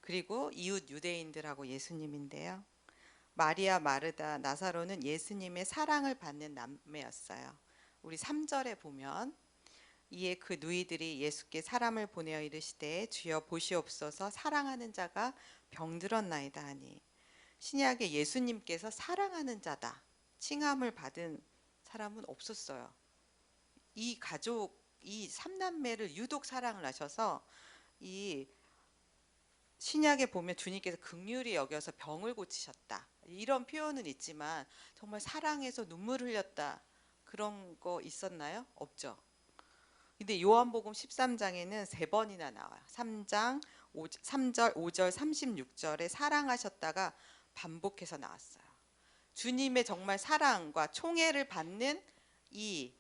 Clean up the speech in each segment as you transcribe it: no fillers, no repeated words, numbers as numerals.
그리고 이웃 유대인들하고 예수님인데요. 마리아, 마르다, 나사로는 예수님의 사랑을 받는 남매였어요. 우리 3절에 보면 이에 그 누이들이 예수께 사람을 보내어 이르시되 주여 보시옵소서 사랑하는 자가 병들었나이다 하니, 신약에 예수님께서 사랑하는 자다 칭함을 받은 사람은 없었어요. 이 가족, 이 삼남매를 유독 사랑을 하셔서 이 신약에 보면 주님께서 긍휼히 여겨서 병을 고치셨다 이런 표현은 있지만 정말 사랑해서 눈물 흘렸다 그런 거 있었나요? 없죠. 근데 요한복음 13장에는 3번이나 나와요. 3절, 5절, 36절에 사랑하셨다가 반복해서 나왔어요. 주님의 정말 사랑과 총애를 받는 이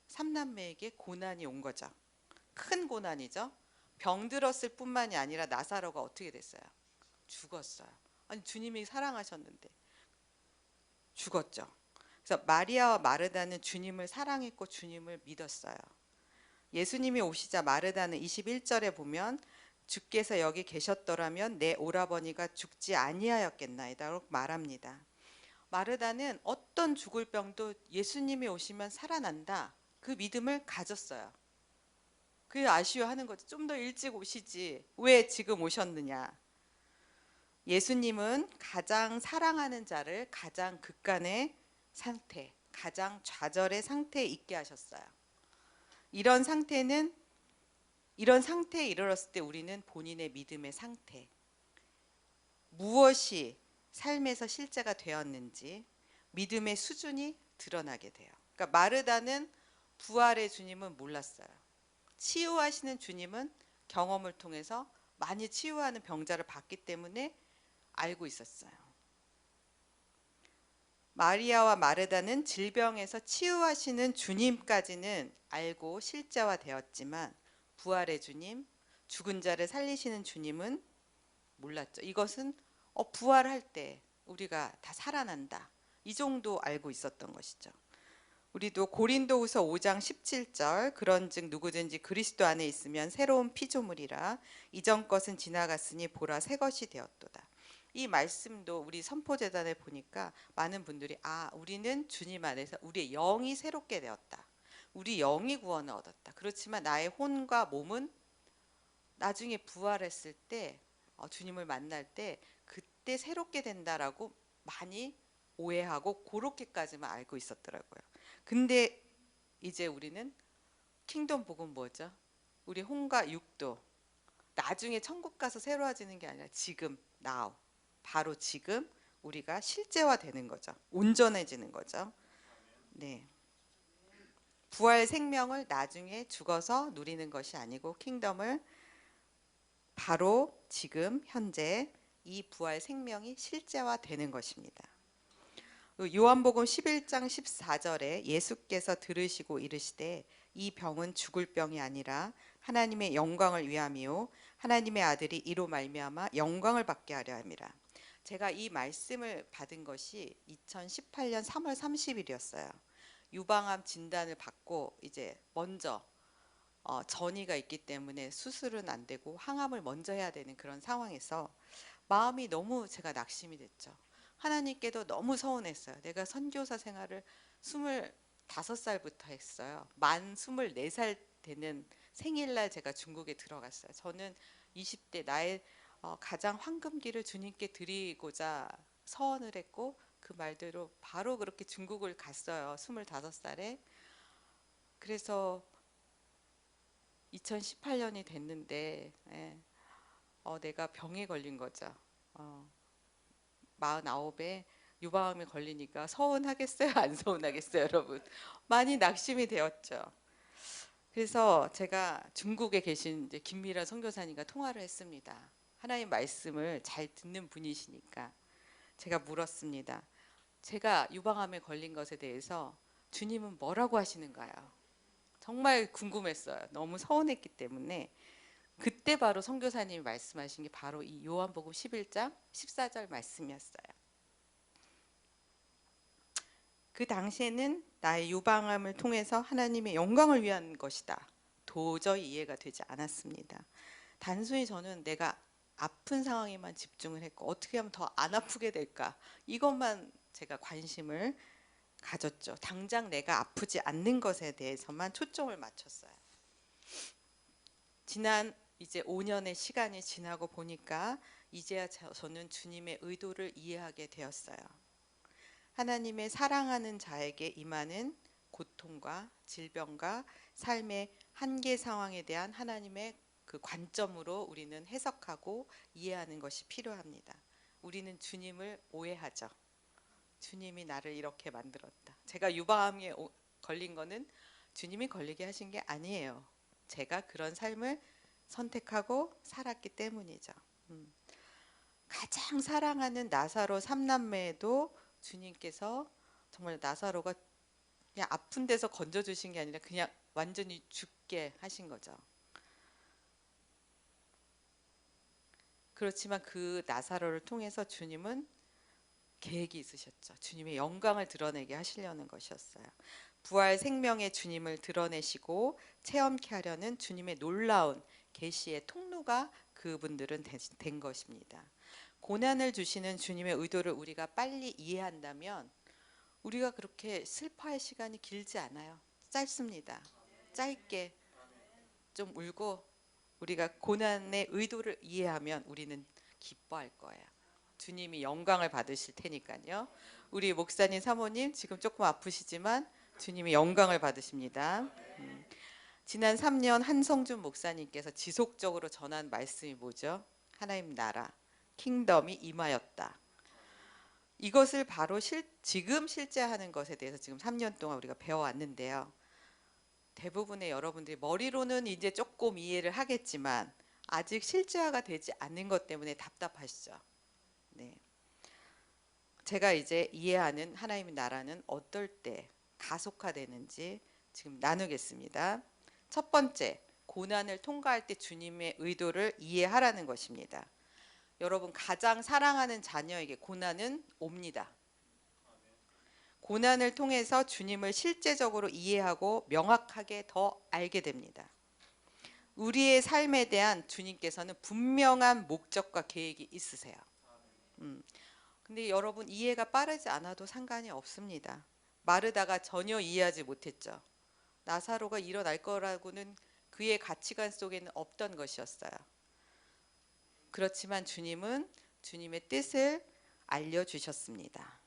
삼남매에게 고난이 온 거죠. 큰 고난이죠. 병들었을 뿐만이 아니라 나사로가 어떻게 됐어요? 죽었어요. 아니 주님이 사랑하셨는데 죽었죠. 그래서 마리아와 마르다는 주님을 사랑했고 주님을 믿었어요. 예수님이 오시자 마르다는 21절에 보면 주께서 여기 계셨더라면 내 오라버니가 죽지 아니하였겠나이다라고 말합니다. 마르다는 어떤 죽을 병도 예수님이 오시면 살아난다 그 믿음을 가졌어요. 그게 아쉬워하는 거죠. 좀 더 일찍 오시지 왜 지금 오셨느냐. 예수님은 가장 사랑하는 자를 가장 극간의 상태, 가장 좌절의 상태에 있게 하셨어요. 이런 상태에 이르렀을 때 우리는 본인의 믿음의 상태, 무엇이 삶에서 실제가 되었는지 믿음의 수준이 드러나게 돼요. 그러니까 마르다는 부활의 주님은 몰랐어요. 치유하시는 주님은 경험을 통해서 많이 치유하는 병자를 봤기 때문에 알고 있었어요. 마리아와 마르다는 질병에서 치유하시는 주님까지는 알고 실제화되었지만 부활의 주님, 죽은 자를 살리시는 주님은 몰랐죠. 이것은 부활할 때 우리가 다 살아난다. 이 정도 알고 있었던 것이죠. 우리도 고린도후서 5장 17절 그런즉 누구든지 그리스도 안에 있으면 새로운 피조물이라 이전 것은 지나갔으니 보라 새 것이 되었도다. 이 말씀도 우리 선포재단에 보니까 많은 분들이 우리는 주님 안에서 우리의 영이 새롭게 되었다. 우리 영이 구원을 얻었다. 그렇지만 나의 혼과 몸은 나중에 부활했을 때 주님을 만날 때 그때 새롭게 된다라고 많이 오해하고 그렇게까지만 알고 있었더라고요. 근데 이제 우리는 킹덤 복음 뭐죠? 우리 혼과 육도 나중에 천국 가서 새로워지는 게 아니라 지금 now 바로 지금 우리가 실제화되는 거죠. 온전해지는 거죠. 네. 부활 생명을 나중에 죽어서 누리는 것이 아니고 킹덤을 바로 지금 현재 이 부활 생명이 실제화되는 것입니다. 요한복음 11장 14절에 예수께서 들으시고 이르시되 이 병은 죽을 병이 아니라 하나님의 영광을 위함이요 하나님의 아들이 이로 말미암아 영광을 받게 하려 함이라. 제가 이 말씀을 받은 것이 2018년 3월 30일이었어요. 유방암 진단을 받고 이제 먼저 전이가 있기 때문에 수술은 안 되고 항암을 먼저 해야 되는 그런 상황에서 마음이 너무 제가 낙심이 됐죠. 하나님께도 너무 서운했어요. 내가 선교사 생활을 25살부터 했어요. 만 24살 되는 생일날 제가 중국에 들어갔어요. 저는 20대 나의 가장 황금기를 주님께 드리고자 서원을 했고 그 말대로 바로 그렇게 중국을 갔어요. 25살에. 그래서 2018년이 됐는데 내가 병에 걸린 거죠. 49에 유방암에 걸리니까 서운하겠어요? 안 서운하겠어요? 여러분 많이 낙심이 되었죠. 그래서 제가 중국에 계신 이제 김미라 선교사님과 통화를 했습니다. 하나님 말씀을 잘 듣는 분이시니까 제가 물었습니다. 제가 유방암에 걸린 것에 대해서 주님은 뭐라고 하시는가요? 정말 궁금했어요. 너무 서운했기 때문에. 그때 바로 선교사님이 말씀하신 게 바로 이 요한복음 11장 14절 말씀이었어요. 그 당시에는 나의 유방암을 통해서 하나님의 영광을 위한 것이다. 도저히 이해가 되지 않았습니다. 단순히 저는 내가 아픈 상황에만 집중을 했고 어떻게 하면 더 안 아프게 될까 이것만 제가 관심을 가졌죠. 당장 내가 아프지 않는 것에 대해서만 초점을 맞췄어요. 지난 이제 5년의 시간이 지나고 보니까 이제야 저는 주님의 의도를 이해하게 되었어요. 하나님의 사랑하는 자에게 임하는 고통과 질병과 삶의 한계 상황에 대한 하나님의 그 관점으로 우리는 해석하고 이해하는 것이 필요합니다. 우리는 주님을 오해하죠. 주님이 나를 이렇게 만들었다. 제가 유방암에 걸린 거는 주님이 걸리게 하신 게 아니에요. 제가 그런 삶을 선택하고 살았기 때문이죠. 가장 사랑하는 나사로 삼남매에도 주님께서 정말 나사로가 그냥 아픈 데서 건져주신 게 아니라 그냥 완전히 죽게 하신 거죠. 그렇지만 그 나사로를 통해서 주님은 계획이 있으셨죠. 주님의 영광을 드러내게 하시려는 것이었어요. 부활 생명의 주님을 드러내시고 체험케 하려는 주님의 놀라운 계시의 통로가 그분들은 된 것입니다. 고난을 주시는 주님의 의도를 우리가 빨리 이해한다면 우리가 그렇게 슬퍼할 시간이 길지 않아요. 짧습니다. 짧게 좀 울고 우리가 고난의 의도를 이해하면 우리는 기뻐할 거예요. 주님이 영광을 받으실 테니까요. 우리 목사님 사모님 지금 조금 아프시지만 주님이 영광을 받으십니다. 지난 3년 한성준 목사님께서 지속적으로 전한 말씀이 뭐죠? 하나님 나라, 킹덤이 임하였다. 이것을 바로 지금 실제하는 것에 대해서 지금 3년 동안 우리가 배워왔는데요. 대부분의 여러분들이 머리로는 이제 조금 이해를 하겠지만 아직 실제화가 되지 않는 것 때문에 답답하시죠. 네. 제가 이제 이해하는 하나님의 나라는 어떨 때 가속화되는지 지금 나누겠습니다. 첫 번째, 고난을 통과할 때 주님의 의도를 이해하라는 것입니다. 여러분 가장 사랑하는 자녀에게 고난은 옵니다. 고난을 통해서 주님을 실제적으로 이해하고 명확하게 더 알게 됩니다. 우리의 삶에 대한 주님께서는 분명한 목적과 계획이 있으세요. 근데 여러분 이해가 빠르지 않아도 상관이 없습니다. 마르다가 전혀 이해하지 못했죠. 나사로가 일어날 거라고는 그의 가치관 속에는 없던 것이었어요. 그렇지만 주님은 주님의 뜻을 알려주셨습니다.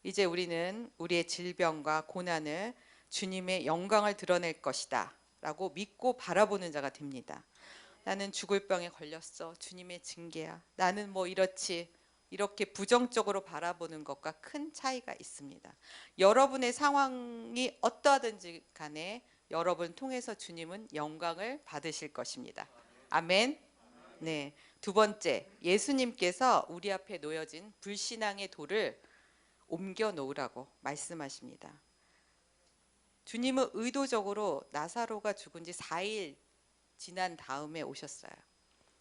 이제 우리는 우리의 질병과 고난을 주님의 영광을 드러낼 것이다 라고 믿고 바라보는 자가 됩니다. 나는 죽을 병에 걸렸어. 주님의 징계야. 나는 뭐 이렇지. 이렇게 부정적으로 바라보는 것과 큰 차이가 있습니다. 여러분의 상황이 어떠하든지 간에 여러분 통해서 주님은 영광을 받으실 것입니다. 아멘. 네. 두 번째, 예수님께서 우리 앞에 놓여진 불신앙의 돌을 옮겨 놓으라고 말씀하십니다. 주님은 의도적으로 나사로가 죽은 지 4일 지난 다음에 오셨어요.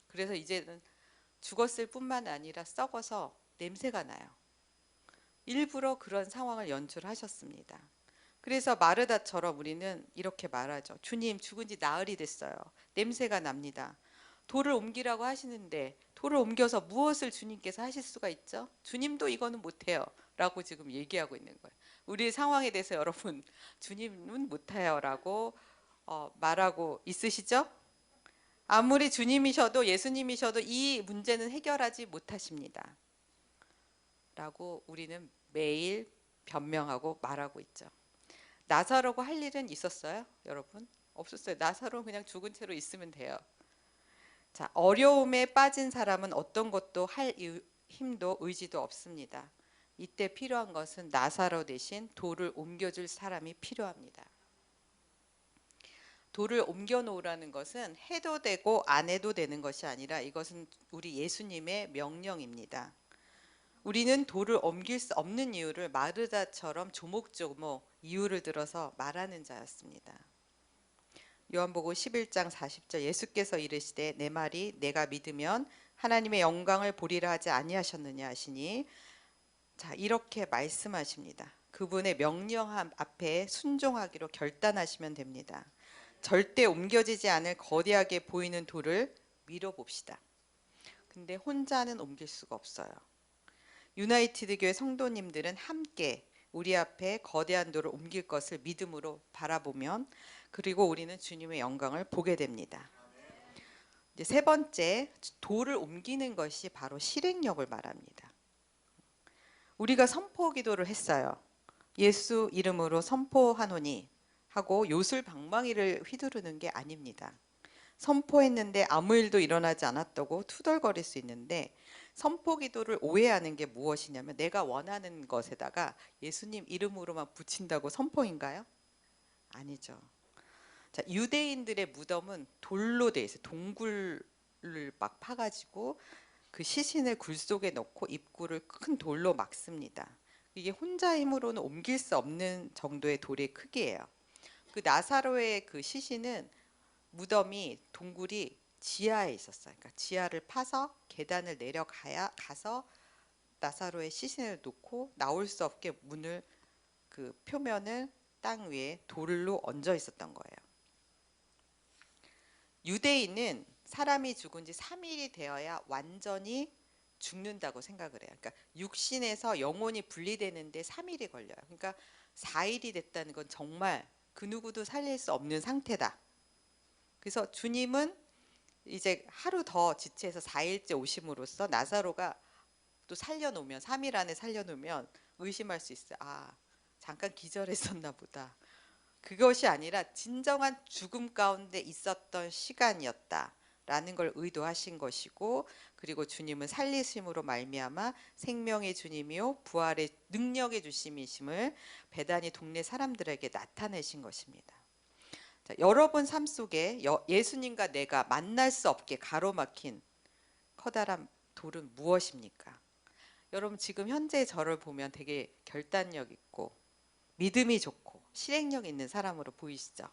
그래서 이제는 죽었을 뿐만 아니라 썩어서 냄새가 나요. 일부러 그런 상황을 연출하셨습니다. 그래서 마르다처럼 우리는 이렇게 말하죠. 주님 죽은 지 나흘이 됐어요. 냄새가 납니다. 돌을 옮기라고 하시는데 돌을 옮겨서 무엇을 주님께서 하실 수가 있죠? 주님도 이거는 못해요 라고 지금 얘기하고 있는 거예요. 우리 상황에 대해서 여러분 주님은 못해요 라고 말하고 있으시죠? 아무리 주님이셔도 예수님이셔도 이 문제는 해결하지 못하십니다 라고 우리는 매일 변명하고 말하고 있죠. 나사로가 할 일은 있었어요 여러분? 없었어요. 나사로 그냥 죽은 채로 있으면 돼요. 자, 어려움에 빠진 사람은 어떤 것도 할 힘도 의지도 없습니다. 이때 필요한 것은 나사로 대신 돌을 옮겨줄 사람이 필요합니다. 돌을 옮겨 놓으라는 것은 해도 되고 안 해도 되는 것이 아니라 이것은 우리 예수님의 명령입니다. 우리는 돌을 옮길 수 없는 이유를 마르다처럼 조목조목 이유를 들어서 말하는 자였습니다. 요한복음 11장 40절 예수께서 이르시되 내 말이 내가 믿으면 하나님의 영광을 보리라 하지 아니하셨느냐 하시니 자 이렇게 말씀하십니다. 그분의 명령 앞에 순종하기로 결단하시면 됩니다. 절대 옮겨지지 않을 거대하게 보이는 돌을 밀어봅시다. 근데 혼자는 옮길 수가 없어요. 유나이티드 교회 성도님들은 함께 우리 앞에 거대한 돌을 옮길 것을 믿음으로 바라보면, 그리고 우리는 주님의 영광을 보게 됩니다. 이제 세 번째, 돌을 옮기는 것이 바로 실행력을 말합니다. 우리가 선포 기도를 했어요. 예수 이름으로 선포하노니 하고 요술방망이를 휘두르는 게 아닙니다. 선포했는데 아무 일도 일어나지 않았다고 투덜거릴 수 있는데, 선포 기도를 오해하는 게 무엇이냐면 내가 원하는 것에다가 예수님 이름으로만 붙인다고 선포인가요? 아니죠. 자, 유대인들의 무덤은 돌로 돼 있어요. 동굴을 막 파가지고 그 시신을 굴 속에 넣고 입구를 큰 돌로 막습니다. 이게 혼자 힘으로는 옮길 수 없는 정도의 돌의 크기예요. 그 나사로의 그 시신은 무덤이 동굴이 지하에 있었어요. 그러니까 지하를 파서 계단을 내려가야 가서 나사로의 시신을 놓고 나올 수 없게 문을 그 표면을 땅 위에 돌로 얹어 있었던 거예요. 유대인은 사람이 죽은 지 3일이 되어야 완전히 죽는다고 생각을 해요. 그러니까 육신에서 영혼이 분리되는데 3일이 걸려요. 그러니까 4일이 됐다는 건 정말 그 누구도 살릴 수 없는 상태다. 그래서 주님은 이제 하루 더 지체해서 4일째 오심으로써 나사로가 또 살려놓으면 3일 안에 살려놓으면 의심할 수 있어요. 아, 잠깐 기절했었나 보다. 그것이 아니라 진정한 죽음 가운데 있었던 시간이었다라는 걸 의도하신 것이고, 그리고 주님은 살리심으로 말미암아 생명의 주님이요 부활의 능력의 주심이심을 배단위 동네 사람들에게 나타내신 것입니다. 자, 여러분 삶 속에 예수님과 내가 만날 수 없게 가로막힌 커다란 돌은 무엇입니까? 여러분 지금 현재 저를 보면 되게 결단력 있고 믿음이 좋고 실행력 있는 사람으로 보이시죠?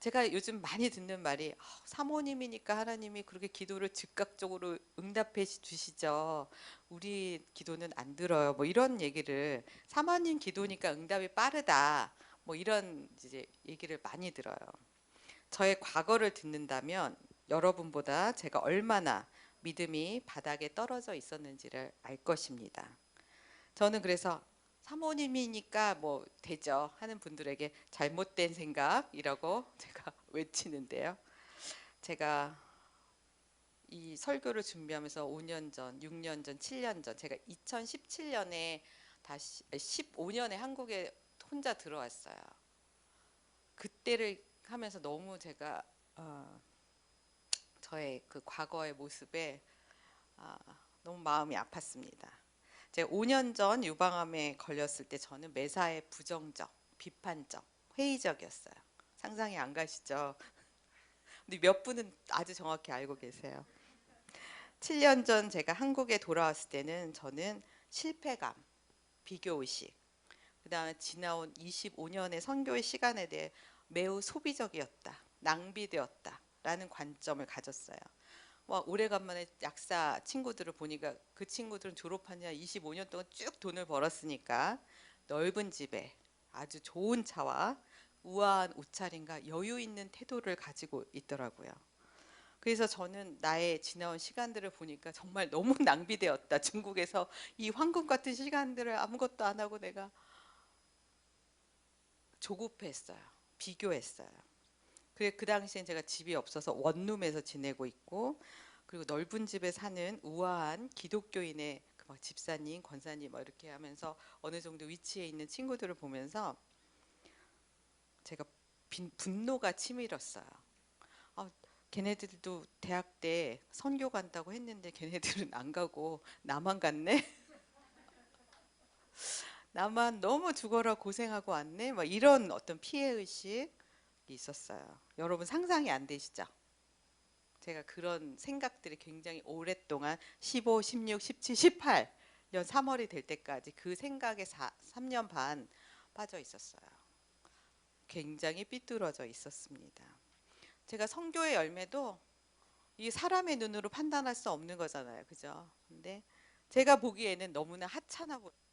제가 요즘 많이 듣는 말이 사모님이니까 하나님이 그렇게 기도를 즉각적으로 응답해 주시죠. 우리 기도는 안 들어요. 뭐 이런 얘기를, 사모님 기도니까 응답이 빠르다. 뭐 이런 이제 얘기를 많이 들어요. 저의 과거를 듣는다면 여러분보다 제가 얼마나 믿음이 바닥에 떨어져 있었는지를 알 것입니다. 저는 그래서 사모님이니까 뭐 되죠 하는 분들에게 잘못된 생각이라고 제가 외치는데요. 제가 이 설교를 준비하면서 5년 전, 6년 전, 7년 전, 제가 2017년에 다시 15년에 한국에 혼자 들어왔어요. 그때를 하면서 너무 제가 저의 그 과거의 모습에 너무 마음이 아팠습니다. 제가 5년 전 유방암에 걸렸을 때 저는 매사에 부정적, 비판적, 회의적이었어요. 상상이 안 가시죠? 근데 몇 분은 아주 정확히 알고 계세요. 7년 전 제가 한국에 돌아왔을 때는 저는 실패감, 비교의식, 그 다음에 지나온 25년의 선교의 시간에 대해 매우 소비적이었다, 낭비되었다 라는 관점을 가졌어요. 오래간만에 약사 친구들을 보니까 그 친구들은 졸업한 지 25년 동안 쭉 돈을 벌었으니까 넓은 집에 아주 좋은 차와 우아한 옷차림과 여유 있는 태도를 가지고 있더라고요. 그래서 저는 나의 지나온 시간들을 보니까 정말 너무 낭비되었다. 중국에서 이 황금 같은 시간들을 아무것도 안 하고 내가 조급했어요. 비교했어요. 그래, 그 당시엔 제가 집이 없어서 원룸에서 지내고 있고, 그리고 넓은 집에 사는 우아한 기독교인의 막 집사님, 권사님 이렇게 하면서 어느 정도 위치에 있는 친구들을 보면서 제가 분노가 치밀었어요. 걔네들도 대학 때 선교 간다고 했는데 걔네들은 안 가고 나만 갔네? 나만 너무 죽어라 고생하고 왔네? 막 이런 어떤 피해의식이 있었어요. 여러분 상상이 안 되시죠? 제가 그런 생각들이 굉장히 오랫동안 15, 16, 17, 18년 3월이 될 때까지 그 생각에 3년 반 빠져 있었어요. 굉장히 삐뚤어져 있었습니다. 제가 성교의 열매도 이 사람의 눈으로 판단할 수 없는 거잖아요. 그죠? 근데 제가 보기에는 너무나 하찮아 보여요.